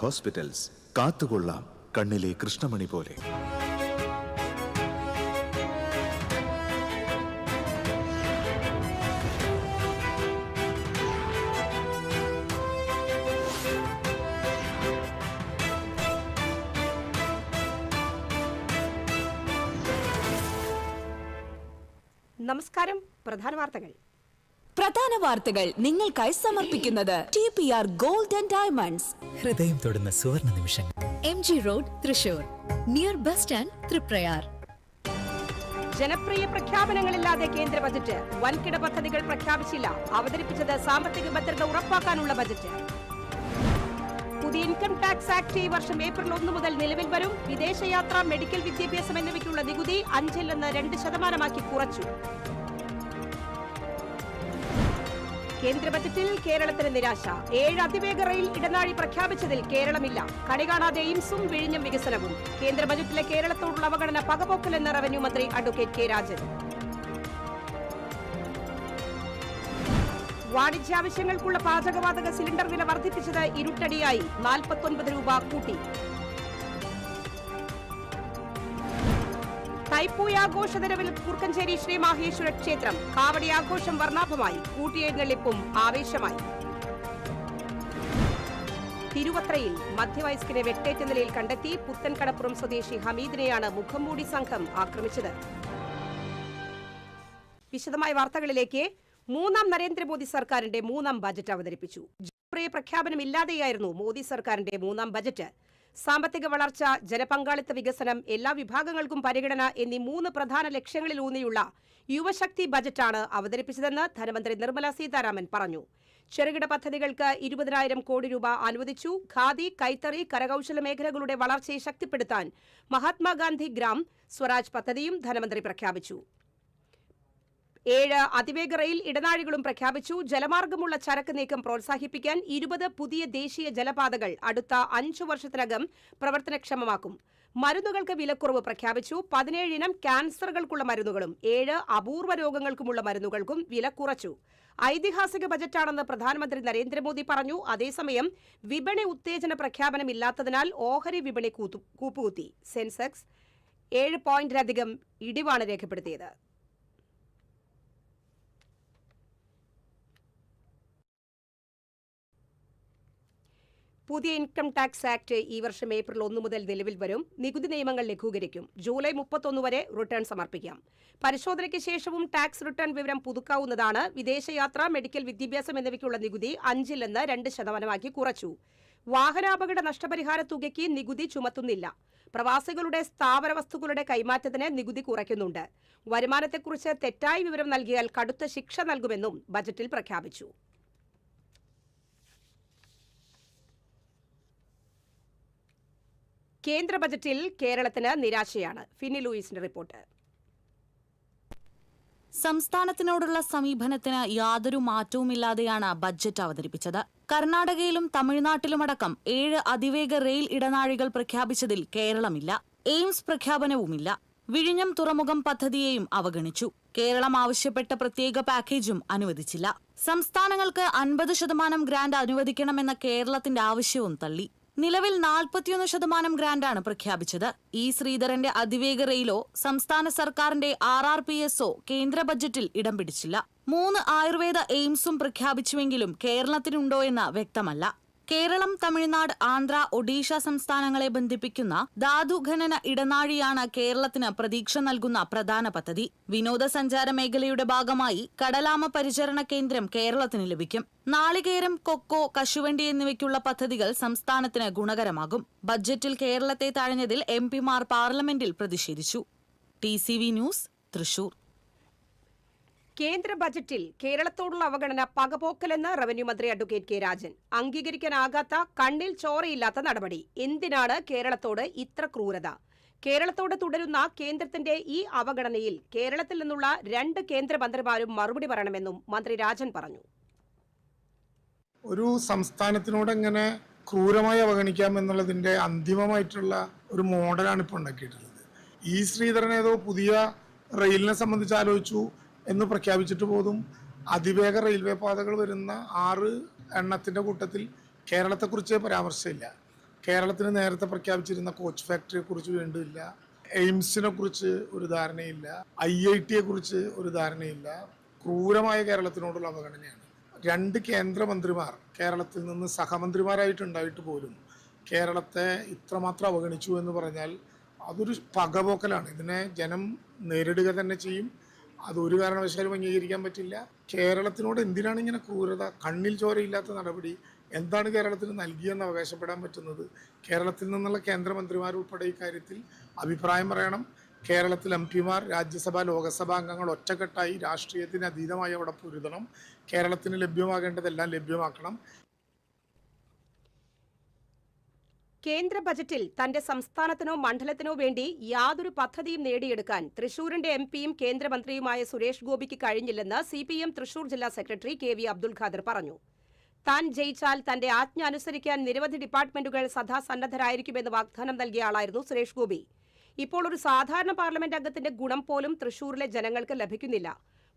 Hospitals കാത്തുകൊള്ളാം കണ്ണിലെ കൃഷ്ണമണി പോലെ. നമസ്കാരം. പ്രധാന വാർത്തകൾ നിങ്ങൾക്കായി സമർപ്പിക്കുന്നത് TPR Gold and Diamonds. ഹൃദയം തൊടുന്ന സുവർണ നിമിഷങ്ങൾ. MG road, Thrissur, near bus stand, Triprayar. ജനപ്രിയ പ്രഖ്യാപനങ്ങളില്ലാതെ കേന്ദ്ര ബജറ്റ്. വൻകിട പദ്ധതികൾ പ്രഖ്യാപിച്ചില്ല. അവതരിപ്പിച്ചത് സാമ്പത്തിക ഭദ്രത ഉറപ്പാക്കാനുള്ള ബജറ്റ്. പുതിയ ഇൻകം ടാക്സ് ആക്ട് ഈ വർഷം ഏപ്രിൽ 1 മുതൽ നിലവിൽ വരും. വിദേശയാത്ര, മെഡിക്കൽ വിദ്യാഭ്യാസം എന്നിവയ്ക്കുള്ള നികുതി 5-ൽ നിന്ന് 2% കുറച്ചു. കേന്ദ്ര ബജറ്റിൽ കേരളത്തിന് നിരാശ. 7 അതിവേഗ റെയിൽ ഇടനാഴി പ്രഖ്യാപിച്ചതിൽ കേരളമില്ല. കണി കാണാതെ എയിംസും വിഴിഞ്ഞം വികസനവും. കേന്ദ്ര ബജറ്റിലെ കേരളത്തോടുള്ള അവഗണന പകപോക്കലെന്ന് റവന്യൂ മന്ത്രി അഡ്വക്കേറ്റ് കെ രാജൻ. വാണിജ്യാവശ്യങ്ങൾക്കുള്ള പാചകവാതക സിലിണ്ടർ വില വർദ്ധിപ്പിച്ചത് ഇരുട്ടടിയായി. 49 രൂപ കൂട്ടി. തൈപ്പൂയ ആഘോഷനിരവിൽ കുറുക്കഞ്ചേരി ശ്രീ മാഹേശ്വര ക്ഷേത്രം. കാവടി ആഘോഷം വർണ്ണാഭമായി. കൂട്ടിയെഴുന്നള്ളിപ്പും ആവേശമായി. തിരുവത്രയിൽ മധ്യവയസ്കനെ വെട്ടേറ്റ നിലയിൽ കണ്ടെത്തി. പുത്തൻകടപ്പുറം സ്വദേശി ഹമീദിനെയാണ് മുഖംമൂടി സംഘം ആക്രമിച്ചത്. വിശദമായ വാർത്തകളിലേക്ക്. 3ാം നരേന്ദ്രമോദി സർക്കാരിന്റെ 3ാം ബജറ്റ് അവതരിപ്പിച്ചു. ജനപ്രിയ പ്രഖ്യാപനമില്ലാതെയായിരുന്നു മോദി സർക്കാരിന്റെ 3ാം ബജറ്റ്. സാമ്പത്തിക വളർച്ച, ജനപങ്കാളിത്ത വികസനം, എല്ലാ വിഭാഗങ്ങൾക്കും പരിഗണന എന്നീ 3 പ്രധാന ലക്ഷ്യങ്ങളിലൂന്നിയുള്ള യുവശക്തി ബജറ്റാണ് അവതരിപ്പിച്ചതെന്ന് ധനമന്ത്രി നിർമ്മല സീതാരാമൻ പറഞ്ഞു. ചെറുകിട പദ്ധതികൾക്ക് 20,000 കോടി രൂപ അനുവദിച്ചു. ഖാദി, കൈത്തറി, കരകൌശല മേഖലകളുടെ വളർച്ചയെ ശക്തിപ്പെടുത്താൻ മഹാത്മാഗാന്ധി ഗ്രാം സ്വരാജ് പദ്ധതിയും ധനമന്ത്രി പ്രഖ്യാപിച്ചു. 7 അതിവേഗ റെയിൽ ഇടനാഴികളും പ്രഖ്യാപിച്ചു. ജലമാർഗമുള്ള ചരക്ക് നീക്കം പ്രോത്സാഹിപ്പിക്കാൻ 20 പുതിയ ദേശീയ ജലപാതകൾ അടുത്ത 5 വർഷത്തിനകം പ്രവർത്തനക്ഷമമാക്കും. മരുന്നുകൾക്ക് വിലക്കുറവ് പ്രഖ്യാപിച്ചു. 17 ഇനം ക്യാൻസറുകൾക്കുള്ള മരുന്നുകളും 7 അപൂർവ രോഗങ്ങൾക്കുമുള്ള മരുന്നുകൾക്കും വില കുറച്ചു. ഐതിഹാസിക ബജറ്റാണെന്ന് പ്രധാനമന്ത്രി നരേന്ദ്രമോദി പറഞ്ഞു. അതേസമയം വിപണി ഉത്തേജന പ്രഖ്യാപനമില്ലാത്തതിനാൽ ഓഹരി വിപണി കൂപ്പുകുത്തി. സെൻസെക്സ് 7 പോയിന്റിലധികം ഇടിവാണ് രേഖപ്പെടുത്തിയത്. പുതിയ ഇൻകം ടാക്സ് ആക്ട് ഈ വർഷം ഏപ്രിൽ 1 മുതൽ നിലവിൽ വരും. നികുതി നിയമങ്ങൾ ലഘൂകരിക്കും. ജൂലൈ 31 വരെ റിട്ടേൺ സമർപ്പിക്കാം. പരിശോധനയ്ക്ക് ശേഷവും ടാക്സ് റിട്ടേൺ വിവരം പുതുക്കാവുന്നതാണ്. വിദേശയാത്ര, മെഡിക്കൽ വിദ്യാഭ്യാസം എന്നിവയ്ക്കുള്ള നികുതി 5-ൽ നിന്ന് 2% കുറച്ചു. വാഹനാപകട നഷ്ടപരിഹാര തുകയ്ക്ക് നികുതി ചുമത്തുന്നില്ല. പ്രവാസികളുടെ സ്ഥാവര വസ്തുക്കളുടെ കൈമാറ്റത്തിന് നികുതി കുറയ്ക്കുന്നുണ്ട്. വരുമാനത്തെക്കുറിച്ച് തെറ്റായ വിവരം നൽകിയാൽ കടുത്ത ശിക്ഷ നൽകുമെന്നും ബജറ്റിൽ പ്രഖ്യാപിച്ചു. കേന്ദ്ര ബജറ്റിൽ കേരളത്തിന് നിരാശയാണ്. ഫിന്നി ലൂയിസിന്റെ റിപ്പോർട്ട്. സംസ്ഥാനത്തിനോടുള്ള സമീപനത്തിന് യാതൊരു മാറ്റവുമില്ലാതെയാണ് ബജറ്റ് അവതരിപ്പിച്ചത്. കർണാടകയിലും തമിഴ്നാട്ടിലുമടക്കം 7 അതിവേഗ റെയിൽ ഇടനാഴികൾ പ്രഖ്യാപിച്ചതിൽ കേരളമില്ല. എയിംസ് പ്രഖ്യാപനവുമില്ല. വിഴിഞ്ഞം തുറമുഖം പദ്ധതിയെയും അവഗണിച്ചു. കേരളം ആവശ്യപ്പെട്ട പ്രത്യേക പാക്കേജും അനുവദിച്ചില്ല. സംസ്ഥാനങ്ങൾക്ക് 50% ഗ്രാന്റ് അനുവദിക്കണമെന്ന കേരളത്തിന്റെ ആവശ്യവും തള്ളി. നിലവിൽ 41% ഗ്രാന്റാണ് പ്രഖ്യാപിച്ചത്. ശ്രീധരന്റെ അതിവേഗ റെയിലോ സംസ്ഥാന സർക്കാരിന്റെ RRPSO കേന്ദ്ര ബജറ്റിൽ ഇടം പിടിച്ചില്ല. 3 ആയുർവേദ എയിംസും പ്രഖ്യാപിച്ചുവെങ്കിലും കേരളത്തിനുണ്ടോ എന്ന് വ്യക്തമല്ല. കേരളം, തമിഴ്നാട്, ആന്ധ്ര, ഒഡീഷ സംസ്ഥാനങ്ങളെ ബന്ധിപ്പിക്കുന്ന ധാതുഖനന ഇടനാഴിയാണ് കേരളത്തിന് പ്രതീക്ഷ നൽകുന്ന പ്രധാന പദ്ധതി. വിനോദസഞ്ചാര മേഖലയുടെ ഭാഗമായി കടലാമ പരിചരണ കേന്ദ്രം കേരളത്തിന് ലഭിക്കും. നാളികേരം, കൊക്കോ, കശുവണ്ടി എന്നിവയ്ക്കുള്ള പദ്ധതികൾ സംസ്ഥാനത്തിന് ഗുണകരമാകും. ബജറ്റിൽ കേരളത്തെ തഴഞ്ഞതിൽ MP-മാർ പാർലമെന്റിൽ പ്രതിഷേധിച്ചു. TCV news, Thrissur. കേന്ദ്ര ബജറ്റിൽ കേരളത്തോടുള്ള അവഗണന പകപോക്കലെന്ന് റവന്യൂ മന്ത്രി അഡ്വക്കേറ്റ് കെ രാജൻ. അംഗീകരിക്കാനാകാത്ത, കണ്ണിൽ ചോരയില്ലാത്ത നടപടി. എന്തിനാണ് കേരളത്തോട് ഇത്ര ക്രൂരത? കേരളത്തോട് തുടരുന്ന കേന്ദ്രത്തിന്റെ ഈ അവഗണനയിൽ കേരളത്തിൽ നിന്നുള്ള 2 കേന്ദ്രമന്ത്രിമാരും മറുപടി പറയണമെന്നും മന്ത്രി രാജൻ പറഞ്ഞു. ഒരു സംസ്ഥാനത്തിനോട് എങ്ങനെ ക്രൂരമായി അവഗണിക്കാം എന്നുള്ളതിന്റെ അന്തിമമായിട്ടുള്ള ഒരു മോഡലാണ് ഇപ്പോൾ ഉണ്ടാക്കിയിട്ടുള്ളത്. ശ്രീധരൻ ഏതോ പുതിയ റെയിലിനെ സംബന്ധിച്ച് ആലോചിച്ചു എന്ന് പ്രഖ്യാപിച്ചിട്ട് പോലും അതിവേഗ റെയിൽവേ പാതകൾ വരുന്ന 6 എണ്ണത്തിൻ്റെ കൂട്ടത്തിൽ കേരളത്തെക്കുറിച്ച് പരാമർശമില്ല. കേരളത്തിന് നേരത്തെ പ്രഖ്യാപിച്ചിരുന്ന കോച്ച് ഫാക്ടറിയെ കുറിച്ച് വേണ്ടിയില്ല, എയിംസിനെ കുറിച്ച് ഒരു ധാരണയില്ല, IITയെ കുറിച്ച് ഒരു ധാരണയില്ല. ക്രൂരമായ കേരളത്തിനോടുള്ള അവഗണനയാണ്. 2 കേന്ദ്രമന്ത്രിമാർ കേരളത്തിൽ നിന്ന് സഹമന്ത്രിമാരായിട്ടുണ്ടായിട്ട് പോലും കേരളത്തെ ഇത്രമാത്രം അവഗണിച്ചു എന്ന് പറഞ്ഞാൽ അതൊരു പകപോക്കലാണ്. ഇതിനെ ജനം നേരിടുക തന്നെ ചെയ്യും. അതൊരു കാരണവശാലും അംഗീകരിക്കാൻ പറ്റില്ല. കേരളത്തിനോട് എന്തിനാണ് ഇങ്ങനെ ക്രൂരത? കണ്ണിൽ ചോരയില്ലാത്ത നടപടി എന്താണ് കേരളത്തിന് നൽകിയെന്ന് അവകാശപ്പെടാൻ പറ്റുന്നത്? കേരളത്തിൽ നിന്നുള്ള കേന്ദ്രമന്ത്രിമാരുൾപ്പെടെ ഇക്കാര്യത്തിൽ അഭിപ്രായം പറയണം. കേരളത്തിൽ MP-മാർ, രാജ്യസഭ, ലോകസഭാ അംഗങ്ങൾ ഒറ്റക്കെട്ടായി രാഷ്ട്രീയത്തിന് അതീതമായി അവിടെ പൊരുതണം. കേരളത്തിന് ലഭ്യമാകേണ്ടതെല്ലാം ലഭ്യമാക്കണം. കേന്ദ്ര ബജറ്റിൽ തന്റെ സംസ്ഥാനത്തിനോ മണ്ഡലത്തിനോ വേണ്ടി യാതൊരു പദ്ധതിയും നേടിയെടുക്കാൻ തൃശൂരിന്റെ MP-യും കേന്ദ്രമന്ത്രിയുമായ സുരേഷ് ഗോപിക്ക് കഴിഞ്ഞില്ലെന്ന് CPM തൃശൂർ ജില്ലാ സെക്രട്ടറി KV അബ്ദുൽ ഖാദർ പറഞ്ഞു. താൻ ജയിച്ചാൽ തന്റെ ആജ്ഞ അനുസരിക്കാൻ നിരവധി ഡിപ്പാർട്ട്മെന്റുകൾ സദാസന്നദ്ധരായിരിക്കുമെന്ന് വാഗ്ദാനം നൽകിയ ആളായിരുന്നു സുരേഷ് ഗോപി. ഇപ്പോൾ ഒരു സാധാരണ പാർലമെന്റ് അംഗത്തിന്റെ ഗുണം പോലും തൃശൂരിലെ ജനങ്ങൾക്ക് ലഭിക്കുന്നില്ല.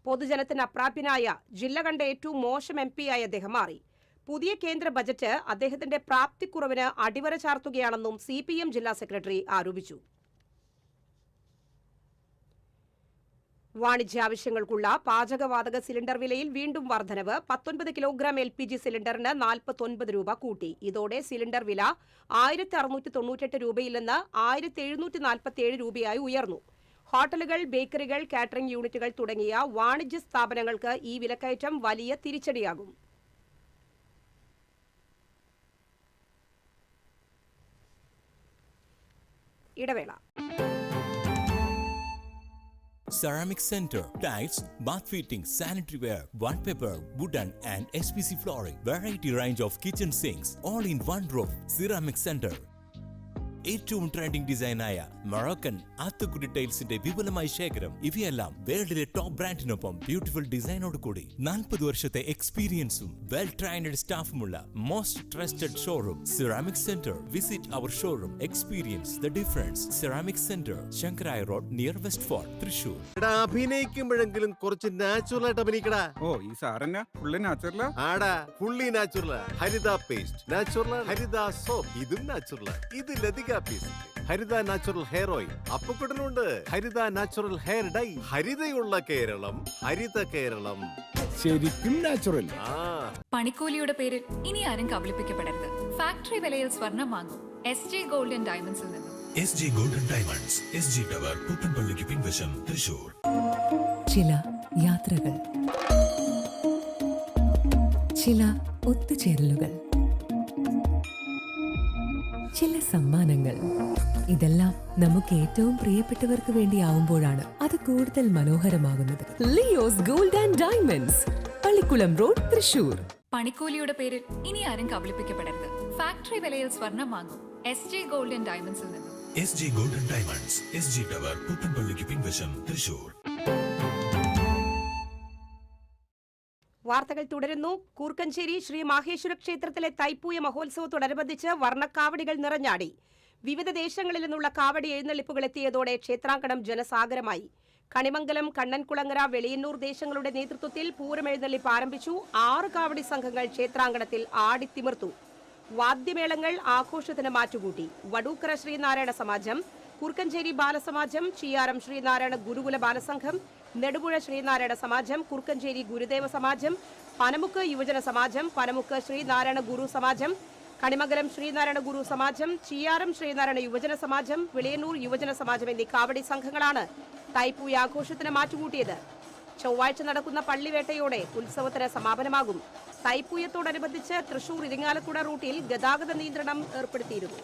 പൊതുജനത്തിന് അപ്രാപ്യനായ ജില്ല കണ്ട ഏറ്റവും മോശം MP-ആയി അദ്ദേഹം മാറി. പുതിയ കേന്ദ്ര ബജറ്റ് അദ്ദേഹത്തിന്റെ പ്രാപ്തിക്കുറവിന് അടിവര ചാർത്തുകയാണെന്നും CPM ജില്ലാ സെക്രട്ടറി ആരോപിച്ചു. വാണിജ്യാവശ്യങ്ങൾക്കുള്ള പാചകവാതക സിലിണ്ടർ വിലയിൽ വീണ്ടും വർധനവ്. 19 കിലോഗ്രാം LPG സിലിണ്ടറിന് 49 രൂപ കൂട്ടി. ഇതോടെ സിലിണ്ടർ വില 1698 രൂപയിൽ നിന്ന് 1747 രൂപയായി ഉയർന്നു. ഹോട്ടലുകൾ, ബേക്കറികൾ, കാറ്ററിംഗ് യൂണിറ്റുകൾ തുടങ്ങിയ വാണിജ്യ സ്ഥാപനങ്ങൾക്ക് ഈ വിലക്കയറ്റം വലിയ തിരിച്ചടിയാകും. ഇടവേള. Ceramic Center, tiles, bath fittings, sanitary ware, wallpaper, wooden and SPC flooring, variety range of kitchen sinks, all in one roof. Ceramic Center. ഏറ്റവും ട്രെൻഡിംഗ് ഡിസൈനായ മൊറോക്കൻ ആത്തുകുടി ടൈൽസിന്റെ വിപുലമായ ശേഖരം. ഇവയെല്ലാം വേൾഡിലെ ടോപ്പ് ബ്രാൻഡിനൊപ്പം ബ്യൂട്ടിഫുൾ ഡിസൈനോട് കൂടി 40 വർഷത്തെ എക്സ്പീരിയൻസും വെൽ ട്രെയിൻഡ് സ്റ്റാഫുമുള്ള most trusted showroom ceramic centre. Visit our showroom, experience the difference. Ceramic centre, Shankaraya road, near West Fort, Thrissur. അഭിനയിക്കുമ്പോഴെങ്കിലും കുറച്ച് നാച്ചുറൽ ആയിട്ട് അഭിനയിക്കടാ. ഈ സാറന്നെ ഫുള്ളി നാച്ചുറൽ ആടാ, fully natural. Haritha paste natural, Haritha soap ഇതും നാച്ചുറൽ. ഇത് Lathika paste, Haritha natural hair oil. അപ്പക്കുട്ടനുണ്ട് ഹരിത നാച്ചുറൽ ഹെയർ ഡൈ. ഹരിതയുള്ള കേരളം, ഹരിത കേരളം, ശരിക്കും നാച്ചുറൽ. പണിക്കൂലിയുടെ പേരിൽ ഇനി ആരും കബളിപ്പിക്കപ്പെടരുത്. ഫാക്ടറി വിലയിൽ സ്വർണം വാങ്ങും SG ഗോൾഡൻ ഡയമണ്ട്സിൽ നിന്നും. SG golden diamonds, SG tower, പൂപ്പൻപള്ളിക്ക് പിൻവശം, തൃശൂർ. ചില യാത്രകൾ, ചില ഒത്തുചേരലുകൾ, ചില സമ്മാനങ്ങൾ, ഇതെല്ലാം നമുക്ക് ഏറ്റവും പ്രിയപ്പെട്ടവർക്ക് വേണ്ടിയാവുമ്പോഴാണ് അത് കൂടുതൽ മനോഹരമാകുന്നത്. Leo's gold and diamonds, Pallikulam road, Thrissur. പണിക്കൂലിയുടെ പേരിൽ ഇനി ആരും കബളിപ്പിക്കപ്പെടരുത്. ഫാക്ടറി വിലയിൽ സ്വർണം വാങ്ങും SG ഗോൾഡൻ ഡയമണ്ട്സിൽ നിന്നും. SG golden diamonds, SG tower, പൂപ്പൻപള്ളിക്ക് പിൻവശം, തൃശൂർ. വാർത്തകൾ തുടരുന്നു. കൂർക്കഞ്ചേരി ശ്രീ മാഹേശ്വര ക്ഷേത്രത്തിലെ തൈപ്പൂയ മഹോത്സവത്തോടനുബന്ധിച്ച് വർണ്ണക്കാവടികൾ നിറഞ്ഞാടി. വിവിധ ദേശങ്ങളിൽ നിന്നുള്ള കാവടി എഴുന്നള്ളിപ്പുകൾ എത്തിയതോടെ ക്ഷേത്രാങ്കണം ജനസാഗരമായി. കണിമംഗലം, കണ്ണൻകുളങ്ങര, വെളിയന്നൂർ ദേശങ്ങളുടെ നേതൃത്വത്തിൽ പൂരം എഴുന്നള്ളിപ്പ് ആരംഭിച്ചു. 6 കാവടി സംഘങ്ങൾ ക്ഷേത്രാങ്കണത്തിൽ ആടിത്തിമിർത്തു. വാദ്യമേളങ്ങൾ ആഘോഷത്തിന് മാറ്റുകൂട്ടി. വടൂക്കര ശ്രീനാരായണ സമാജം, കുർക്കഞ്ചേരി ബാലസമാജം, ചിയാരം ശ്രീനാരായണ ഗുരുകുല ബാലസംഘം, നെടുപുഴ ശ്രീനാരായണ സമാജം, കുർക്കഞ്ചേരി ഗുരുദേവ സമാജം, പനമുക്ക് യുവജന സമാജം, പനമുക്ക് ശ്രീനാരായണ ഗുരു സമാജം, കണിമംഗലം ശ്രീനാരായണ ഗുരു സമാജം, ചിയാരം ശ്രീനാരായണ യുവജന സമാജം, വെളിയന്നൂർ യുവജന സമാജം എന്നീ കാവടി സംഘങ്ങളാണ് തൈപ്പൂയ ആഘോഷത്തിന് മാറ്റുകൂട്ടിയത്. ചൊവ്വാഴ്ച നടക്കുന്ന പള്ളിവേട്ടയോടെ ഉത്സവത്തിന് സമാപനമാകും. തൈപ്പൂയത്തോടനുബന്ധിച്ച് തൃശൂർ ഇരിങ്ങാലക്കുട റൂട്ടിൽ ഗതാഗത നിയന്ത്രണം ഏർപ്പെടുത്തിയിരുന്നു.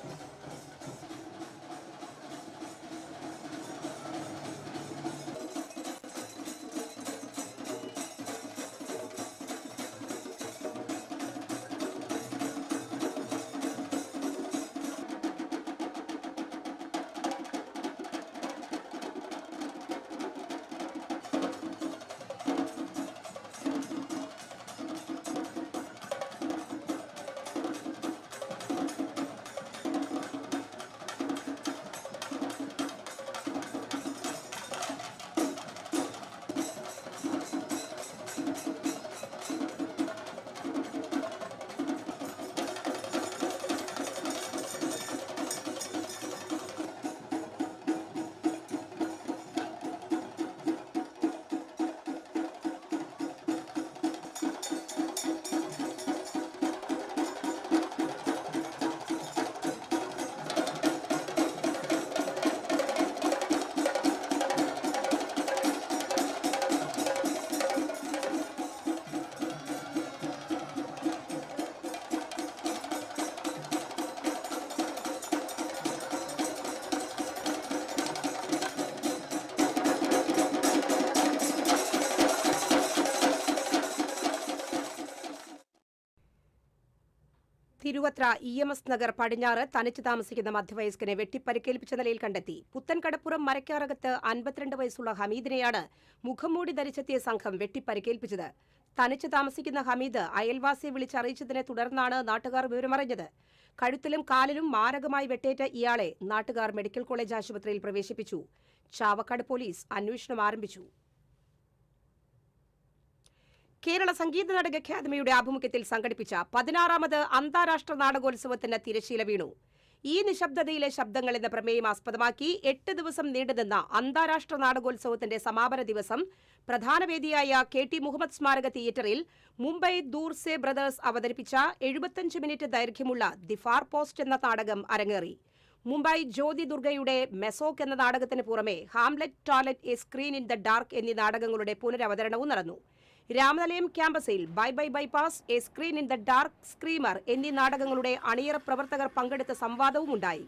തിരുവത്ര EMS നഗർ പടിഞ്ഞാറ് തനിച്ച് താമസിക്കുന്ന മധ്യവയസ്കനെ വെട്ടിപ്പരിക്കേൽപ്പിച്ച നിലയിൽ കണ്ടെത്തി. പുത്തൻകടപ്പുറം മരക്കാറകത്ത് 52 വയസ്സുള്ള ഹമീദിനെയാണ് മുഖംമൂടി ധരിച്ചെത്തിയ സംഘം വെട്ടിപ്പരിക്കേൽപ്പിച്ചത്. തനിച്ച് താമസിക്കുന്ന ഹമീദ് അയൽവാസിയെ വിളിച്ചറിയിച്ചതിനെ തുടർന്നാണ് നാട്ടുകാർ വിവരമറിഞ്ഞത്. കഴുത്തിലും കാലിലും മാരകമായി വെട്ടേറ്റ ഇയാളെ നാട്ടുകാർ മെഡിക്കൽ കോളേജ് ആശുപത്രിയിൽ പ്രവേശിപ്പിച്ചു. ചാവക്കാട് പോലീസ് അന്വേഷണം ആരംഭിച്ചു. കേരള സംഗീത നാടക അക്കാദമിയുടെ ആഭിമുഖ്യത്തിൽ സംഘടിപ്പിച്ച 16ാമത് അന്താരാഷ്ട്ര നാടകോത്സവത്തിന് തിരശ്ശീല വീണു. ഈ നിശബ്ദതയിലെ ശബ്ദങ്ങൾ എന്ന പ്രമേയം ആസ്പദമാക്കി 8 ദിവസം നീണ്ടുനിന്ന അന്താരാഷ്ട്ര നാടകോത്സവത്തിന്റെ സമാപന ദിവസം പ്രധാന വേദിയായ KT മുഹമ്മദ് സ്മാരക തിയേറ്ററിൽ മുംബൈ ദൂർസെ ബ്രദേഴ്സ് അവതരിപ്പിച്ച 75 മിനിറ്റ് ദൈർഘ്യമുള്ള ദി ഫാർ പോസ്റ്റ് എന്ന നാടകം അരങ്ങേറി. മുംബൈ ജ്യോതി ദുർഗയുടെ മെസോക്ക് എന്ന നാടകത്തിന് പുറമെ Hamlet, toilet, A screen in the dark എന്നീ നാടകങ്ങളുടെ പുനരവതരണവും നടന്നു. രാമനിലയം ക്യാമ്പസിൽ bye bye bypass, A screen in the dark, screamer എന്നീ നാടകങ്ങളുടെ അണിയറ പ്രവർത്തകർ പങ്കെടുത്ത സംവാദവും ഉണ്ടായി.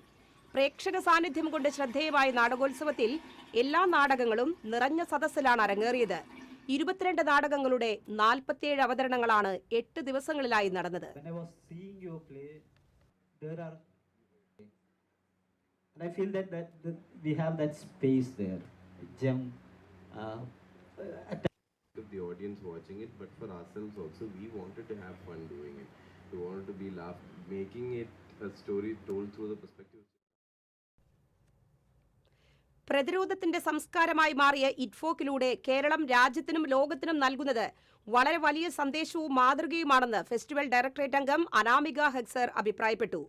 പ്രേക്ഷക സാന്നിധ്യം കൊണ്ട് ശ്രദ്ധേയമായ നാടകോത്സവത്തിൽ എല്ലാ നാടകങ്ങളും നിറഞ്ഞ സദസ്സിലാണ് അരങ്ങേറിയത്. 22 നാടകങ്ങളുടെ 47 അവതരണങ്ങളാണ് 8 ദിവസങ്ങളിലായി നടന്നത്. The audience watching it, but for ourselves also, we wanted to have fun doing it. We wanted to be making it a story told through the perspective. പ്രതിരോധത്തിന്റെ സംസ്കാരമായി മാറിയ ഇറ്റ്ഫോക്കിലൂടെ കേരളം രാജ്യത്തിനും ലോകത്തിനും നൽകുന്നത് വളരെ വലിയ സന്ദേശവും മാതൃകയുമാണെന്ന് ഫെസ്റ്റിവൽ ഡയറക്ടറേറ്റ് അംഗം അനാമിക ഹെക്സർ അഭിപ്രായപ്പെട്ടു.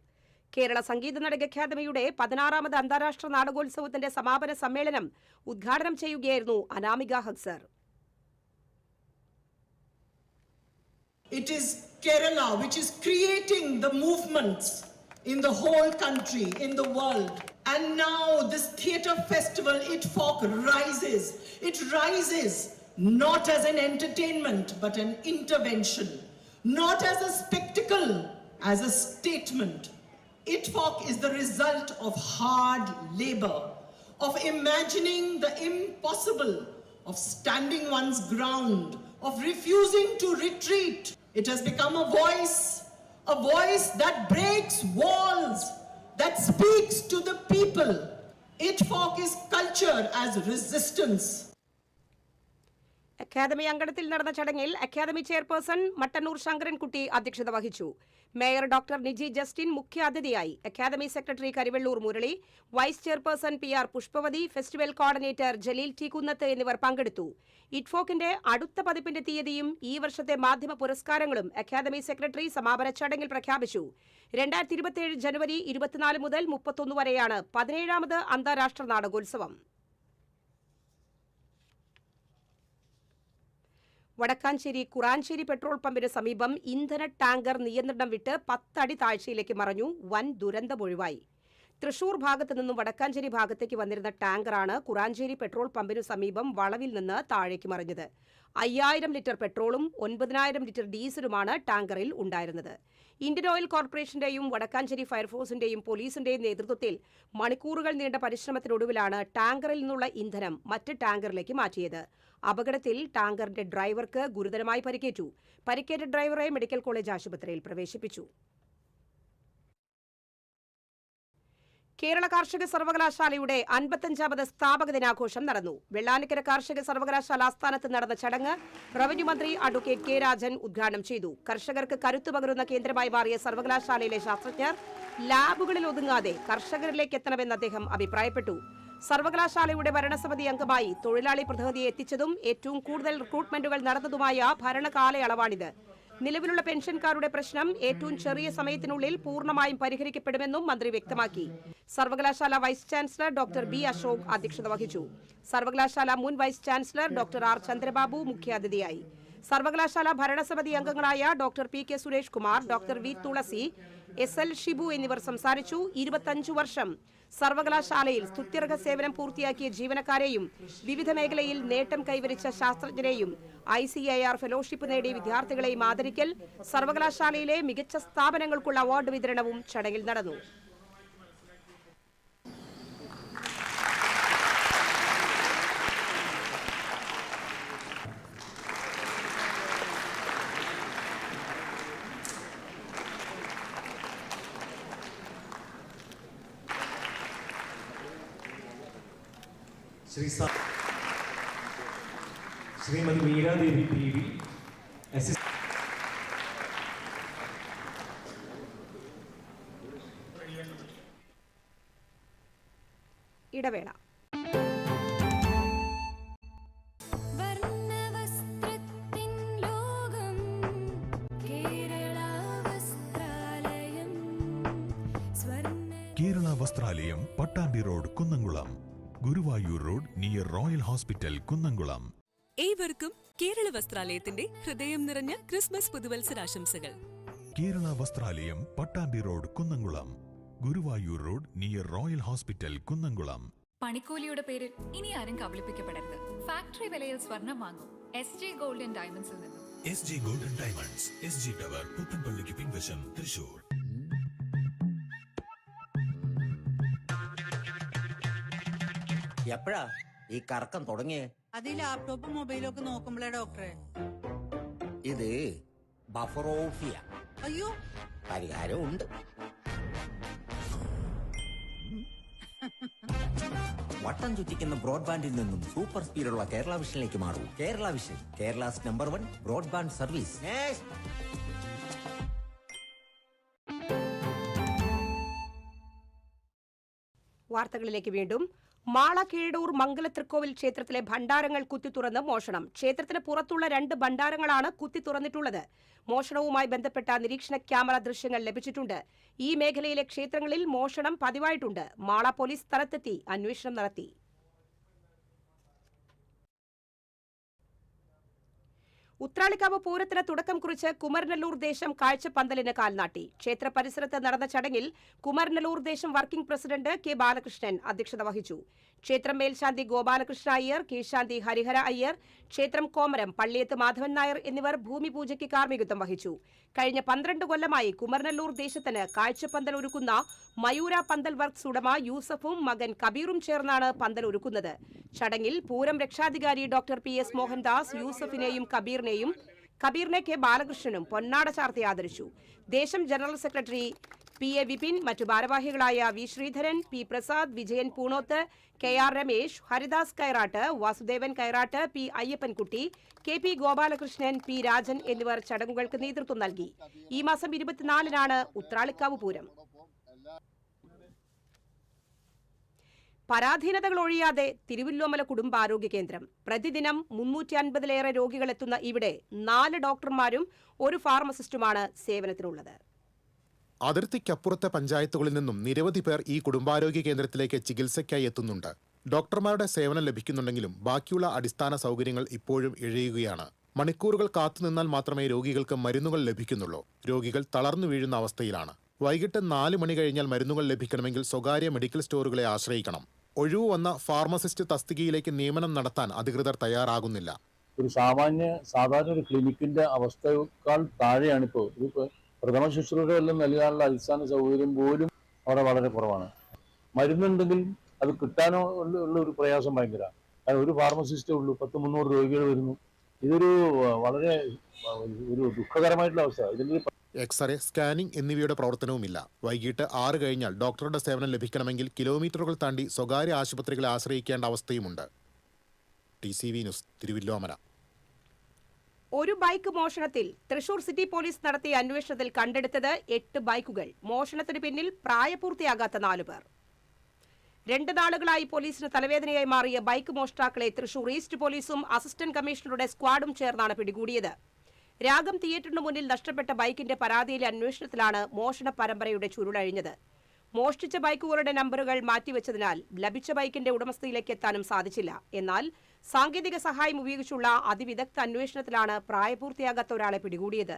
കേരള സംഗീത നാടക അക്കാദമിയുടെ 16ാമത് അന്താരാഷ്ട്ര നാടകോത്സവത്തിന്റെ സമാപന സമ്മേളനം ഉദ്ഘാടനം ചെയ്യുകയായിരുന്നു Anamika ഹെക്സർ. It is Kerala which is creating the movements in the whole country, in the world. And now this theatre festival, ITFOK, rises. It rises not as an entertainment, but an intervention. Not as a spectacle, as a statement. ITFOK is the result of hard labor, of imagining the impossible, of standing one's ground, of refusing to retreat. It has become a voice that breaks walls, that speaks to the people. ITFOK is culture as resistance. Academy അങ്കണത്തിൽ നടന്ന ചടങ്ങിൽ academy chairperson Mattannur Sankarankutty അധ്യക്ഷത വഹിച്ചു. Mayor doctor Niji Justin മുഖ്യാതിഥിയായി. Academy secretary Karivellur Murali, vice chairperson PR Pushpavathi, festival coordinator Jaleel T Kunnath എന്നിവർ പങ്കെടുത്തു. ഇറ്റ്ഫോക്കിന്റെ അടുത്ത പതിപ്പിന്റെ തീയതിയും ഈ വർഷത്തെ മാധ്യമ പുരസ്കാരങ്ങളും അക്കാദമി സെക്രട്ടറി സമാപന ചടങ്ങിൽ പ്രഖ്യാപിച്ചു. 2027 ജനുവരി 24 മുതൽ 31 വരെയാണ് 17ാമത് അന്താരാഷ്ട്ര നാടകോത്സവം. വടക്കാഞ്ചേരി കുറാഞ്ചേരി പെട്രോൾ പമ്പിന് സമീപം ഇന്ധന ടാങ്കർ നിയന്ത്രണം വിട്ട് 10 അടി താഴ്ചയിലേക്ക് മറഞ്ഞു. വൻ ദുരന്തമൊഴിവായി. തൃശൂർ ഭാഗത്തു നിന്നും വടക്കാഞ്ചേരി ഭാഗത്തേക്ക് വന്നിരുന്ന ടാങ്കറാണ് കുറാഞ്ചേരി പെട്രോൾ പമ്പിനു സമീപം വളവിൽ നിന്ന് താഴേക്ക് മറിഞ്ഞത്. 5000 ലിറ്റർ പെട്രോളും 9000 ലിറ്റർ ഡീസലുമാണ് ടാങ്കറിൽ ഉണ്ടായിരുന്നത്. ഇന്ത്യൻ ഓയിൽ കോർപ്പറേഷന്റെയും വടക്കാഞ്ചേരി ഫയർഫോഴ്സിന്റെയും പോലീസിന്റെയും നേതൃത്വത്തിൽ മണിക്കൂറുകൾ നീണ്ട പരിശ്രമത്തിനൊടുവിലാണ് ടാങ്കറിൽ നിന്നുള്ള ഇന്ധനം മറ്റ് ടാങ്കറിലേക്ക് മാറ്റിയത്. അപകടത്തിൽ ടാങ്കറിന്റെ ഡ്രൈവർക്ക് ഗുരുതരമായി പരിക്കേറ്റു. പരിക്കേറ്റ ഡ്രൈവറെ മെഡിക്കൽ കോളേജ് ആശുപത്രിയിൽ പ്രവേശിപ്പിച്ചു. കേരള കാർഷിക സർവകലാശാലയുടെ 55ാമത് സ്ഥാപക ദിനാഘോഷം നടന്നു. വെള്ളാനിക്കര കാർഷിക സർവകലാശാല ആസ്ഥാനത്ത് നടന്ന ചടങ്ങ് റവന്യൂ മന്ത്രി അഡ്വക്കേറ്റ് കെ രാജൻ ഉദ്ഘാടനം ചെയ്തു. കർഷകർക്ക് കരുത്തു പകരുന്ന കേന്ദ്രമായി മാറിയ സർവകലാശാലയിലെ ശാസ്ത്രജ്ഞർ ലാബുകളിൽ ഒതുങ്ങാതെ കർഷകരിലേക്ക് എത്തണമെന്ന് അദ്ദേഹം അഭിപ്രായപ്പെട്ടു. സർവകലാശാലയുടെ ഭരണസമിതി അംഗമായി തൊഴിലാളി പ്രതിനിധിയെ എത്തിച്ചതും ഏറ്റവും കൂടുതൽ റിക്രൂട്ട്മെന്റുകൾ നടന്നതുമായ ഭരണകാലയളവാണിത്. നിലവിലുള്ള പെൻഷൻകാരുടെ പ്രശ്നം ഏറ്റവും ചെറിയ സമയത്തിനുള്ളിൽ പൂർണ്ണമായും പരിഹരിക്കപ്പെടുമെന്നും മന്ത്രി വ്യക്തമാക്കി. സർവകലാശാല vice chancellor doctor B Ashok അധ്യക്ഷത വഹിച്ചു. സർവകലാശാല മുൻ vice chancellor doctor R Chandrababu മുഖ്യാതിഥിയായി. സർവകലാശാല ഭരണസമിതി അംഗങ്ങളായ doctor PK Suresh Kumar, doctor V Thulasi, SL Shibu എന്നിവർ സംസാരിച്ചു. 25 വർഷം സർവകലാശാലയിൽ സ്തുത്യർഹ സേവനം പൂർത്തിയാക്കിയ ജീവനക്കാരെയും വിവിധ മേഖലയിൽ നേട്ടം കൈവരിച്ച ശാസ്ത്രജ്ഞരെയും ICAR ഫെലോഷിപ്പ് നേടിയ വിദ്യാർത്ഥികളെയും ആദരിക്കൽ, സർവകലാശാലയിലെ മികച്ച സ്ഥാപനങ്ങൾക്കുള്ള അവാർഡ് വിതരണവും ചടങ്ങിൽ നടന്നു. ശ്രീമതി മീരാദേവി PV, ഇടവേള. Kerala Vasthralayam, Pattambi road, Kunnamkulam. Guruvayur road near Royal Hospital, Kunnamkulam. ഏവർക്കും കേരള വസ്ത്രാലയത്തിന്റെ ഹൃദയം നിറഞ്ഞ ക്രിസ്മസ് പുതുവത്സരാശംസകൾ. Kerala Vasthralayam, Pattambi road, Kunnamkulam. Guruvayur road near Royal Hospital, Kunnamkulam. പണിക്കൂലിയുടെ പേരിൽ ഇനി ആരും കബളിപ്പിക്കപ്പെടരുത്. ഫാക്ടറി വിലയിൽ സ്വർണം വാങ്ങൂ SJ ഗോൾഡ് & ഡയമണ്ട്സിൽ നിന്നും. SJ gold & diamonds, SG tower, പുത്തൻപള്ളിക്ക് പിൻവശം, തൃശൂർ. എപ്പോഴാ ഈ കറക്കം തുടങ്ങിയേ? അത് ഈ ലാപ്ടോപ്പും മൊബൈലും ഒക്കെ നോക്കുമ്പോഴേ ഡോക്ടറെ. ഇത് ബഫറോഫിയ. അയ്യോ, പരിഹാരം ഉണ്ട്. വട്ടം ചുറ്റിക്കുന്ന ബ്രോഡ്ബാൻഡിൽ നിന്നും സൂപ്പർ സ്പീഡുള്ള കേരള വിഷനിലേക്ക് മാറൂ. Kerala Vision, Kerala's number 1 broadband service. വാർത്തകളിലേക്ക് വീണ്ടും. മാള കീഴടൂർ മംഗലത്തൃക്കോവിൽ ക്ഷേത്രത്തിലെ ഭണ്ഡാരങ്ങൾ കുത്തിത്തുറന്ന് മോഷണം. ക്ഷേത്രത്തിന് പുറത്തുള്ള 2 ഭണ്ഡാരങ്ങളാണ് കുത്തിത്തുറന്നിട്ടുള്ളത്. മോഷണവുമായി ബന്ധപ്പെട്ട നിരീക്ഷണ ക്യാമറ ദൃശ്യങ്ങൾ ലഭിച്ചിട്ടുണ്ട്. ഈ മേഖലയിലെ ക്ഷേത്രങ്ങളിൽ മോഷണം പതിവായിട്ടുണ്ട്. മാള പോലീസ് സ്ഥലത്തെത്തി അന്വേഷണം നടത്തി. ഉത്രാളിക്കാവ് പൂരത്തിന് തുടക്കം കുറിച്ച് കുമരനല്ലൂർ ദേശം കാഴ്ചപ്പന്തലിന് കാൽനാട്ടി. ക്ഷേത്ര പരിസരത്ത് നടന്ന ചടങ്ങിൽ കുമരനല്ലൂർ ദേശം വർക്കിംഗ് പ്രസിഡന്റ് K. ബാലകൃഷ്ണൻ അധ്യക്ഷത വഹിച്ചു. ക്ഷേത്രം മേൽശാന്തി ഗോപാലകൃഷ്ണ അയ്യർ, കീഴ്ശാന്തി ഹരിഹര അയ്യർ, ക്ഷേത്രം കോമരം പള്ളിയത്ത് മാധവൻ നായർ എന്നിവർ ഭൂമി പൂജയ്ക്ക് കാർമ്മികത്വം വഹിച്ചു. കഴിഞ്ഞ 12 കൊല്ലമായി കുമരനല്ലൂർ ദേശത്തിന് കാഴ്ചപ്പന്തൽ ഒരുക്കുന്ന മയൂര പന്തൽ വർക്ക്സ് ഉടമ യൂസഫും മകൻ കബീറും ചേർന്നാണ് പന്തൽ ഒരുക്കുന്നത്. ചടങ്ങിൽ പൂരം രക്ഷാധികാരി ഡോക്ടർ PS മോഹൻദാസ് യൂസഫിനെയും കബീറിനെ K. ബാലകൃഷ്ണനും പൊന്നാട ചാർത്തി ആദരിച്ചു. ദേശം ജനറൽ സെക്രട്ടറി PA വിപിൻ, മറ്റു ഭാരവാഹികളായ V. Sreedharan, P. Prasad, Vijayan Poonoth, KR Ramesh, Haridas കൈറാട്ട്, Vasudevan കൈറാട്ട്, P. Ayyappankutty, KP Gopalakrishnan, P. Rajan എന്നിവർ ചടങ്ങുകൾക്ക് നേതൃത്വം നൽകി. ഈ മാസം 24-നാണ് ഉത്രാളിക്കാവ് പൂരം. പരാധീനതകൾ ഒഴിയാതെ തിരുവല്ലോമല കുടുംബാരോഗ്യ കേന്ദ്രം. പ്രതിദിനം 350-ലേറെ രോഗികൾ എത്തുന്ന ഇവിടെ 4 ഡോക്ടർമാരും 1 ഫാർമസിസ്റ്റുമാണ് സേവനത്തിനുള്ളത്. അതിർത്തിക്കപ്പുറത്തെ പഞ്ചായത്തുകളിൽ നിന്നും നിരവധി പേർ ഈ കുടുംബാരോഗ്യ കേന്ദ്രത്തിലേക്ക് ചികിത്സയ്ക്കായി എത്തുന്നുണ്ട്. ഡോക്ടർമാരുടെ സേവനം ലഭിക്കുന്നുണ്ടെങ്കിലും ബാക്കിയുള്ള അടിസ്ഥാന സൗകര്യങ്ങൾ ഇപ്പോഴും ഇഴയുകയാണ്. മണിക്കൂറുകൾ കാത്തുനിന്നാൽ മാത്രമേ രോഗികൾക്ക് മരുന്നുകൾ ലഭിക്കുന്നുള്ളൂ. രോഗികൾ തളർന്നു വീഴുന്ന അവസ്ഥയിലാണ്. വൈകിട്ട് 4 മണി കഴിഞ്ഞാൽ മരുന്നുകൾ ലഭിക്കണമെങ്കിൽ സ്വകാര്യ മെഡിക്കൽ സ്റ്റോറുകളെ ആശ്രയിക്കണം. ഒഴിവു വന്ന ഫാർമസിസ്റ്റ് തസ്തികയിലേക്ക് നിയമനം നടത്താൻ അധികൃതർ തയ്യാറാകുന്നില്ല. ഒരു സാധാരണ ഒരു ക്ലിനിക്കിന്റെ അവസ്ഥയേക്കാൾ താഴെയാണിപ്പോൾ. ഇതിപ്പോൾ പ്രഥമ ശുശ്രൂഷയെല്ലാം നൽകാനുള്ള അടിസ്ഥാന സൗകര്യം പോലും അവിടെ വളരെ കുറവാണ്. മരുന്നുണ്ടെങ്കിൽ അത് കിട്ടാനോ ഉള്ള ഒരു പ്രയാസം ഭയങ്കര. കാരണം ഒരു ഫാർമസിസ്റ്റേ ഉള്ളൂ, 100-300 രോഗികൾ വരുന്നു. ഇതൊരു വളരെ ഒരു ദുഃഖകരമായിട്ടുള്ള അവസ്ഥ. ഇതിൻ്റെ എക്സ്റേ, സ്കാനിംഗ് എന്നിവയുടെ പ്രവർത്തനവുമില്ല. വൈകിട്ട് 6 കഴിഞ്ഞാൽ ഡോക്ടറുടെ സേവനം ലഭിക്കണമെങ്കിൽ കിലോമീറ്ററുകൾ താണ്ടി സ്വകാര്യ ആശുപത്രികളെ ആശ്രയിക്കേണ്ട അവസ്ഥയുമുണ്ട്. TCV news, Thiruvilwamala. ഒരു ബൈക്ക് മോഷണത്തിൽ തൃശൂർ സിറ്റി പോലീസ് നടത്തിയ അന്വേഷണത്തിൽ കണ്ടെടുത്തത് 8 ബൈക്കുകൾ. മോഷണത്തിന് പിന്നിൽ പ്രായപൂർത്തിയാകാത്ത 4 പേർ. 2 നാളുകളായി പോലീസിന് തലവേദനയായി മാറിയ ബൈക്ക് മോഷ്ടാക്കളെ തൃശൂർ ഈസ്റ്റ് പോലീസും അസിസ്റ്റന്റ് കമ്മീഷണറുടെ സ്ക്വാഡും ചേർന്നാണ് പിടികൂടിയത്. രാഗം തിയേറ്ററിന് മുന്നിൽ നഷ്ടപ്പെട്ട ബൈക്കിന്റെ പരാതിയിലെ അന്വേഷണത്തിലാണ് മോഷണ പരമ്പരയുടെ ചുരുളഴിഞ്ഞത്. മോഷ്ടിച്ച ബൈക്കുകളുടെ നമ്പറുകൾ മാറ്റിവെച്ചതിനാൽ ലഭിച്ച ബൈക്കിന്റെ ഉടമസ്ഥയിലേക്ക് എത്താനും സാധിച്ചില്ല. എന്നാൽ സാങ്കേതിക സഹായം ഉപയോഗിച്ചുള്ള അതിവിദഗ്ധ അന്വേഷണത്തിലാണ് പ്രായപൂർത്തിയാകാത്ത ഒരാളെ പിടികൂടിയത്.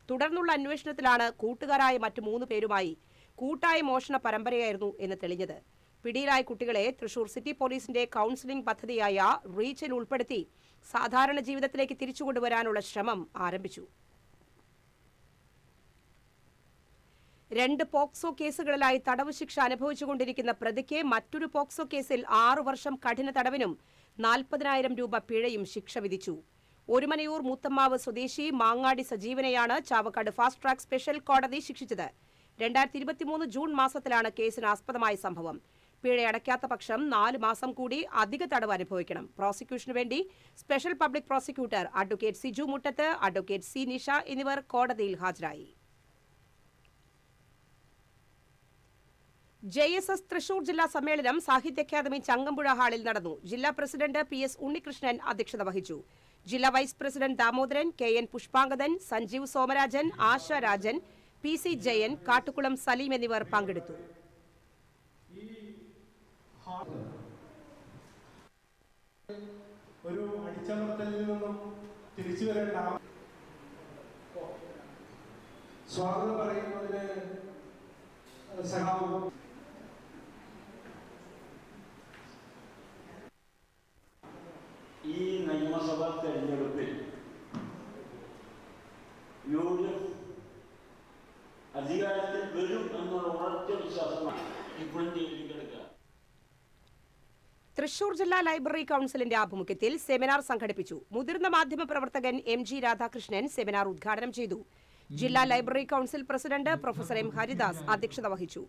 തുടർന്നുള്ള അന്വേഷണത്തിലാണ് കൂട്ടുകാരായ മറ്റു 3 പേരുമായി കൂട്ടായ മോഷണ പരമ്പരയായിരുന്നു എന്ന് തെളിഞ്ഞത്. പിടിയിലായ കുട്ടികളെ തൃശൂർ സിറ്റി പോലീസിന്റെ കൌൺസിലിംഗ് പദ്ധതിയായ റീച്ചിൽ ഉൾപ്പെടുത്തി സാധാരണ ജീവിതത്തിലേക്ക് തിരിച്ചുകൊണ്ടുവരാനുള്ള ശ്രമം ആരംഭിച്ചു. 2 പോക്സോ കേസുകളിലായി തടവ് ശിക്ഷ അനുഭവിച്ചുകൊണ്ടിരിക്കുന്ന പ്രതിക്ക് മറ്റൊരു പോക്സോ കേസിൽ 6 വർഷം കഠിന തടവിനും 40,000 രൂപ പിഴയും ശിക്ഷ വിധിച്ചു. ഒരുമനയൂർ മൂത്തമ്മാവ് സ്വദേശി മാങ്ങാടി സജീവനെയാണ് ചാവക്കാട് ഫാസ്റ്റ് ട്രാക്ക് സ്പെഷ്യൽ കോടതി ശിക്ഷിച്ചത്. 2023 ജൂൺ മാസത്തിലാണ് കേസിന് ആസ്പദമായ സംഭവം. പിഴ അടയ്ക്കാത്ത പക്ഷം 4 മാസം കൂടി അധിക തടവ് അനുഭവിക്കണം. പ്രോസിക്യൂഷനു വേണ്ടി special public prosecutor advocate Siju Muttath, advocate C Nisha എന്നിവർ കോടതിയിൽ ഹാജരായി. JSS തൃശൂർ ജില്ലാ സമ്മേളനം സാഹിത്യ അക്കാദമി ചങ്ങമ്പുഴ ഹാളിൽ നടന്നു. ജില്ലാ പ്രസിഡന്റ് PS ഉണ്ണികൃഷ്ണൻ അധ്യക്ഷത വഹിച്ചു. ജില്ലാ vice president Damodaran, KN Pushpangadan, Sanjeev Somarajan, Asha Rajan, PC Jayan, Kattukulam Saleem എന്നിവർ പങ്കെടുത്തു. ഒരു അടിച്ചമർത്തലിൽ നിന്നും തിരിച്ചു വരേണ്ട സ്വാഗതം പറയുന്നതിന് സഹാവും ഈ നിയമസഭാ തെരഞ്ഞെടുപ്പിൽ UDF അധികാരത്തിൽ വരും എന്നുള്ള ഉറച്ച വിശ്വാസമാണ് ഇപ്പോഴും ചെയ്തിരിക്കുക. തൃശൂർ ജില്ലാ ലൈബ്രറി കൌൺസിലിന്റെ ആഭിമുഖ്യത്തിൽ സെമിനാർ സംഘടിപ്പിച്ചു. മുതിർന്ന മാധ്യമ പ്രവർത്തകൻ MG രാധാകൃഷ്ണൻ സെമിനാർ ഉദ്ഘാടനം ചെയ്തു. ജില്ലാ library council president professor M Haridas അധ്യക്ഷത വഹിച്ചു.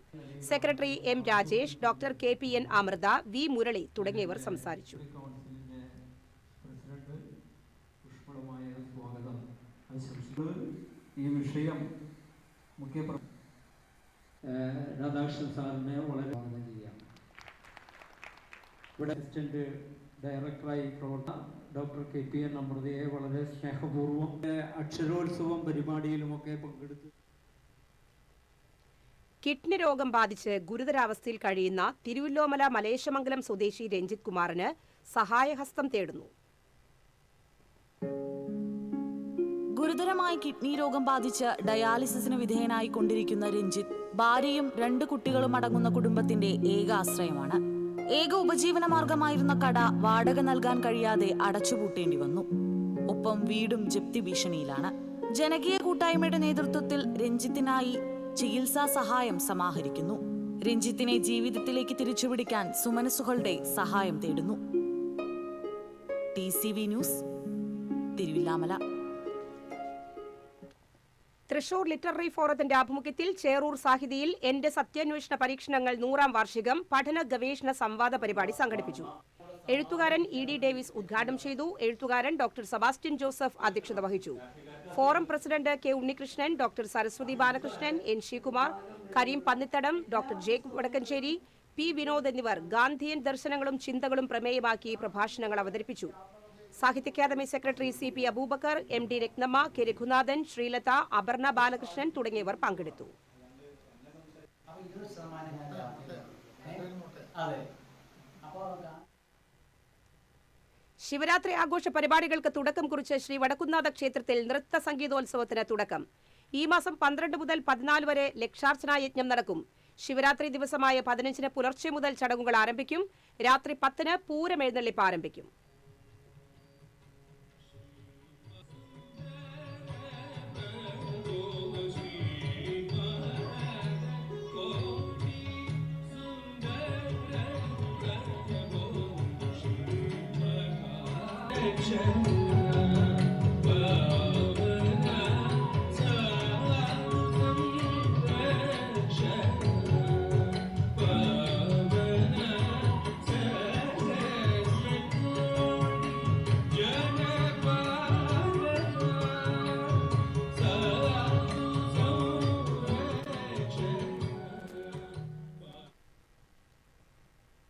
Secretary M Rajesh, doctor KPN Amrutha, V Murali തുടങ്ങിയവർ സംസാരിച്ചു. ഈ വിഷയം രാധാകൃഷ്ണൻ സാറിനെ വളരെ സ്വാഗതം ചെയ്യാം. ഇവിടെ അസിസ്റ്റന്റ് ഡയറക്ടറായി പ്രവർത്തന ഡോക്ടർ KPN അമൃതയെ വളരെ സ്നേഹപൂർവ്വം അക്ഷരോത്സവം പരിപാടിയിലുമൊക്കെ പങ്കെടുത്തു. കിഡ്നി രോഗം ബാധിച്ച് ഗുരുതരാവസ്ഥയിൽ കഴിയുന്ന തിരുവല്ലോമല മലേശമംഗലം സ്വദേശി രഞ്ജിത് കുമാറിന് സഹായഹസ്തം തേടുന്നു. ഗുരുതരമായി കിഡ്നി രോഗം ബാധിച്ച് ഡയാലിസിസിന് വിധേയനായി കൊണ്ടിരിക്കുന്ന രഞ്ജിത്ത് ഭാര്യയും 2 കുട്ടികളും അടങ്ങുന്ന കുടുംബത്തിന്റെ ഏക ആശ്രയമാണ്. ഏക ഉപജീവന മാർഗമായിരുന്ന കട വാടക നൽകാൻ കഴിയാതെ അടച്ചുപൂട്ടേണ്ടി വന്നു. ഒപ്പം വീടും ജപ്തി ഭീഷണിയിലാണ്. ജനകീയ കൂട്ടായ്മയുടെ നേതൃത്വത്തിൽ രഞ്ജിത്തിനായി ചികിത്സാ സഹായം സമാഹരിക്കുന്നു. രഞ്ജിത്തിനെ ജീവിതത്തിലേക്ക് തിരിച്ചുപിടിക്കാൻ സുമനസുകളുടെ സഹായം തേടുന്നു. TCV news, Thiruvilwamala. Thrissur literary ഫോറത്തിന്റെ ആഭിമുഖ്യത്തിൽ ചേറൂർ സാഹിതിയിൽ എന്റെ സത്യാന്വേഷണ പരീക്ഷണങ്ങൾ 100ാം വാർഷികം പഠന ഗവേഷണ സംവാദ പരിപാടി സംഘടിപ്പിച്ചു. എഴുത്തുകാരൻ ED ഡേവിസ് ഉദ്ഘാടനം ചെയ്തു. എഴുത്തുകാരൻ ഡോക്ടർ സെബാസ്റ്റ്യൻ ജോസഫ് അധ്യക്ഷത വഹിച്ചു. Forum president K Unnikrishnan, doctor Saraswathi Balakrishnan, N Sivakumar, Kareem Pannithadam, doctor Jacob Vadakkanchery, P Vinod എന്നിവർ ഗാന്ധിയൻ ദർശനങ്ങളും ചിന്തകളും പ്രമേയമാക്കി പ്രഭാഷണങ്ങൾ അവതരിപ്പിച്ചു. Sahitya Akademi secretary CP Aboobacker, MD Rathnamma, K Raghunathan, Sreelatha, Aparna Balakrishnan തുടങ്ങിയവർ പങ്കെടുത്തു. ശിവരാത്രി ആഘോഷ പരിപാടികൾക്ക് തുടക്കം കുറിച്ച് ശ്രീ വടക്കുന്നാഥ ക്ഷേത്രത്തിൽ നൃത്ത സംഗീതോത്സവത്തിന് തുടക്കം. ഈ മാസം 12 മുതൽ 14 വരെ ലക്ഷാർച്ചനാ യജ്ഞം നടക്കും. ശിവരാത്രി ദിവസമായ 15-ന് പുലർച്ചെ മുതൽ ചടങ്ങുകൾ ആരംഭിക്കും. രാത്രി 10-ന് പൂരമെഴുന്നള്ളിപ്പ് ആരംഭിക്കും.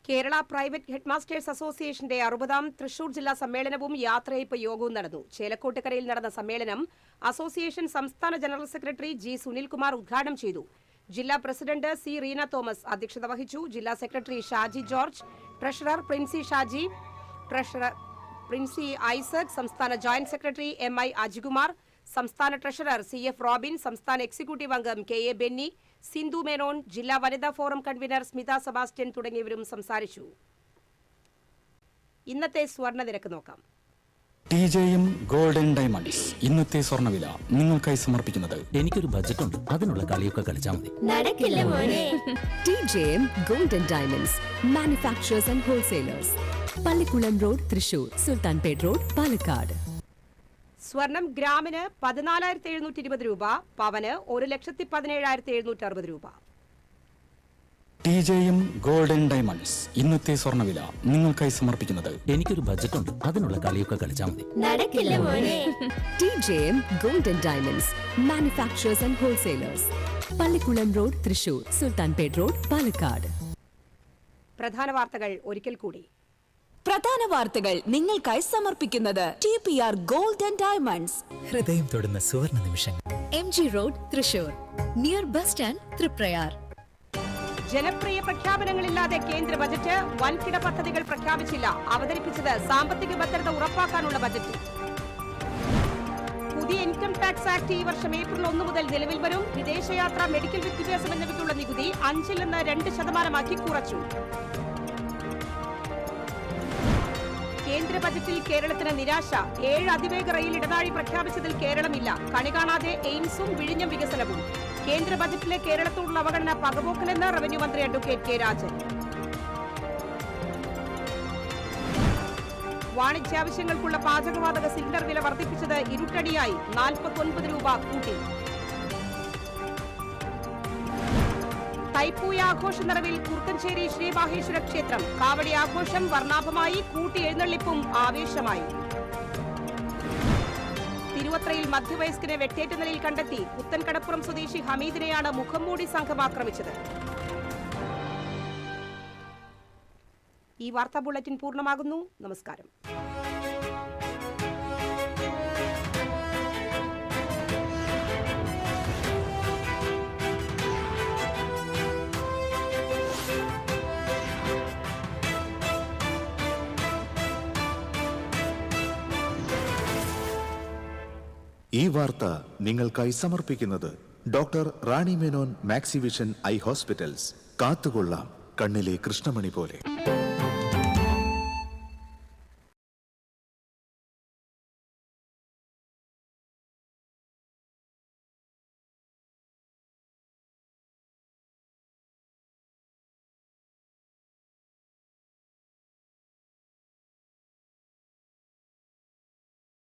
കേരള പ്രൈവറ്റ് ഹെഡ്മാസ്റ്റേഴ്സ് അസോസിയേഷന്റെ 60ാം തൃശൂർ ജില്ലാ സമ്മേളനവും യാത്രയയപ്പ് യോഗവും നടന്നു. ചേലക്കോട്ടുകരയിൽ നടന്ന സമ്മേളനം അസോസിയേഷൻ സംസ്ഥാന ജനറൽ സെക്രട്ടറി G സുനിൽകുമാർ ഉദ്ഘാടനം ചെയ്തു. ജില്ലാ പ്രസിഡന്റ് C റീന തോമസ് അധ്യക്ഷത വഹിച്ചു. ജില്ലാ secretary Shaji George, treasurer Princy Shaji, treasurer Princy Isaac, സംസ്ഥാന ജോയിന്റ് സെക്രട്ടറി MI അജികുമാർ, സംസ്ഥാന ട്രഷറർ CF റോബിൻ, സംസ്ഥാന എക്സിക്യൂട്ടീവ് അംഗം KA ബെന്നി, സിന്ധു മേനോൻ, ജില്ലാ വനിതാ ഫോറം കൺവീനർ സ്മിത സെബാസ്റ്റ്യൻ തുടങ്ങിയവരും സംസാരിച്ചു. ഇന്നത്തെ സ്വർണ്ണ നിരക്ക് നോക്കാം. TJM ഗോൾഡൻ ഡയമണ്ട്സ് ഇന്നത്തെ സ്വർണ്ണവില നിങ്ങൾക്കായി സമർപ്പിക്കുന്നത്. എനിക്കൊരു ബജറ്റ് ഉണ്ട്, അതിനുള്ള കളിയൊക്കെ കളിച്ചാൽ മതി. നടക്കില്ല മോനെ. TJM golden diamonds manufacturers and wholesalers, Pallikulam road, Thrissur, Sulthanpet road, Palakkad. സ്വർണം ഗ്രാമിന് 14,720 രൂപ, പവന് 1,17,760 രൂപ. TJM ഗോൾഡൻ ഡയമണ്ട്സ് ഇന്നത്തെ സ്വർണ്ണവില നിങ്ങൾക്കായി സമർപ്പിക്കുന്നത് എനിക്കൊരു ബജറ്റ് ഉണ്ട്, അതിനുള്ള കളിയൊക്കെ കളിച്ചാൽ മതി. നടക്കില്ല മോനെ. TJM golden diamonds manufacturers and wholesalers, Pallikulam road, Thrissur, Sulthanpet road, Palakkad. പ്രധാന വാർത്തകൾ ഒരിക്കൽ കൂടി. പ്രധാന വാർത്തകൾ നിങ്ങൾക്കായി സമർപ്പിക്കുന്നത് TPR ഗോൾഡൻ ഡയമണ്ട്സ്. ഹൃദയം തൊടുന്ന സുവർണ നിമിഷങ്ങൾ. MG road, Thrissur, near bus stand, Triprayar. ജനപ്രിയ പ്രഖ്യാപനങ്ങളില്ലാതെ കേന്ദ്ര ബജറ്റ്. വൻകിട പദ്ധതികൾ പ്രഖ്യാപിച്ചില്ല. അവതരിപ്പിച്ചത് സാമ്പത്തിക ഭദ്രത ഉറപ്പാക്കാനുള്ള ബജറ്റ്. പുതിയ ഇൻകം ടാക്സ് ആക്ട് ഈ വർഷം ഏപ്രിൽ 1 മുതൽ നിലവിൽ വരും. വിദേശയാത്ര, മെഡിക്കൽ വിദ്യാഭ്യാസം എന്നിവയ്ക്കുള്ള നികുതി 5-ൽ നിന്ന് 2% കുറച്ചു. കേന്ദ്ര ബജറ്റിൽ കേരളത്തിന് നിരാശ. 7 അതിവേഗ റെയിൽ ഇടനാഴി പ്രഖ്യാപിച്ചതിൽ കേരളമില്ല. കണി കാണാതെ എയിംസും വിഴിഞ്ഞം വികസനവും. കേന്ദ്ര ബജറ്റിലെ കേരളത്തോടുള്ള അവഗണന പകപോക്കലെന്ന് റവന്യൂ മന്ത്രി അഡ്വക്കേറ്റ് കെ രാജൻ. വാണിജ്യാവശ്യങ്ങൾക്കുള്ള പാചകവാതക സിലിണ്ടർ വില വർദ്ധിപ്പിച്ചത് ഇരുട്ടടിയായി. 49 രൂപ കൂട്ടി. തൈപ്പൂയ ആഘോഷ നിറവിൽ കുർക്കഞ്ചേരി ശ്രീ മാഹേശ്വര ക്ഷേത്രം. കാവടി ആഘോഷം വർണ്ണാഭമായി. കൂട്ടി എഴുന്നള്ളിപ്പും ആവേശമായി. തിരുവത്രയിൽ മധ്യവയസ്കനെ വെട്ടേറ്റ നിലയിൽ കണ്ടെത്തി. പുത്തൻകടപ്പുറം സ്വദേശി ഹമീദിനെയാണ് മുഖംമൂടി സംഘം ആക്രമിച്ചത്. ഈ വാർത്താ ബുള്ളറ്റിൻ പൂർണ്ണമാകുന്നു. നമസ്കാരം. ഈ വാർത്ത നിങ്ങൾക്കായി സമർപ്പിക്കുന്നത് doctor Rani Menon Maxivision I hospitals. കാത്തുകൊള്ളാം കണ്ണിലെ കൃഷ്ണമണി പോലെ.